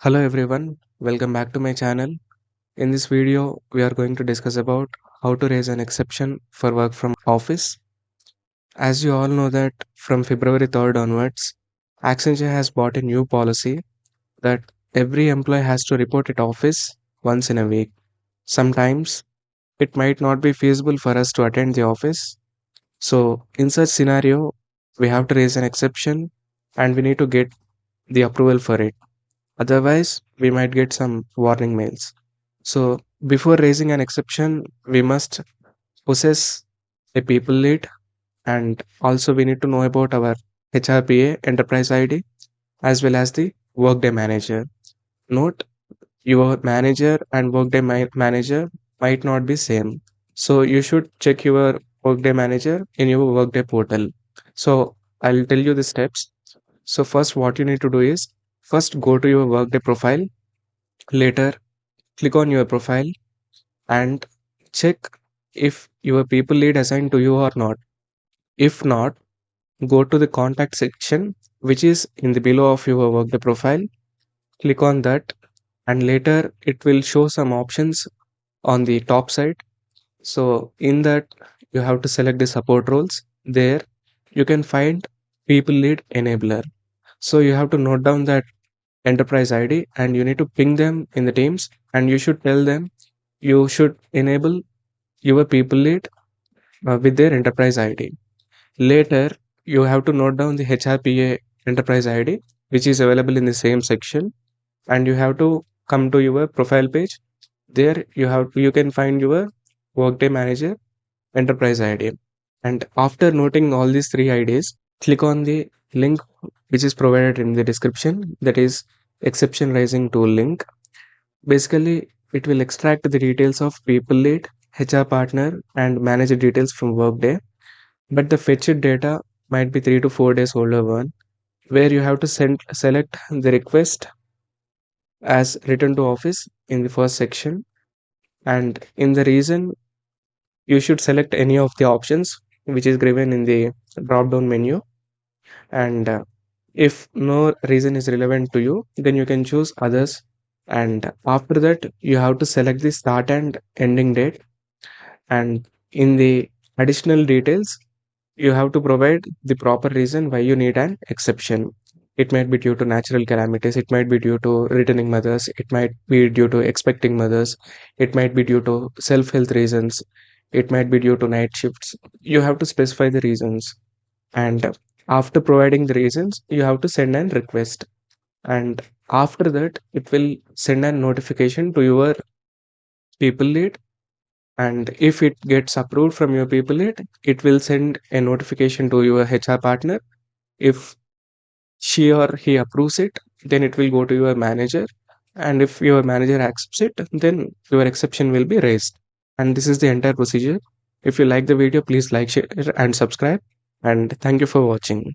Hello everyone, welcome back to my channel. In this video, we are going to discuss about how to raise an exception for work from office. As you all know that from February 3rd onwards, Accenture has bought a new policy that every employee has to report at office once in a week. Sometimes it might not be feasible for us to attend the office. So in such scenario, we have to raise an exception and we need to get the approval for it. Otherwise, we might get some warning mails. So, before raising an exception, we must possess a people lead, and also we need to know about our HRPA enterprise ID as well as the Workday manager. Note, your manager and Workday manager might not be same. So, you should check your Workday manager in your Workday portal. So, I'll tell you the steps. So, first, what you need to do is first go to your Workday profile. Later, click on your profile and check if your people lead assigned to you or not. If not, go to the contact section which is in the below of your workday profile. Click on that and later it will show some options on the top side. So in that you have to select the support roles. There you can find people lead enabler. So you have to note down that enterprise ID and you need to ping them in the teams and you should tell them you should enable your people lead with their enterprise ID. Later, you have to note down the HRPA enterprise ID, which is available in the same section, and you have to come to your profile page. There, you can find your Workday Manager enterprise ID. And after noting all these three IDs, click on the link which is provided in the description. That is exception raising tool link. Basically, it will extract the details of people lead, HR partner, and manager details from Workday, but the fetched data might be 3 to 4 days older one, where you have to select the request as return to office in the first section, and in the reason you should select any of the options which is given in the drop down menu, and if no reason is relevant to you, then you can choose others, and after that you have to select the start and ending date, and in the additional details you have to provide the proper reason why you need an exception. It might be due to natural calamities, it might be due to returning mothers, it might be due to expecting mothers, it might be due to self health reasons, it might be due to night shifts. You have to specify the reasons, and after providing the reasons, you have to send an request, and after that, it will send a notification to your people lead, and if it gets approved from your people lead, it will send a notification to your HR partner. If she or he approves it, then it will go to your manager, and if your manager accepts it, then your exception will be raised. And this is the entire procedure. If you like the video, please like, share and subscribe, and thank you for watching.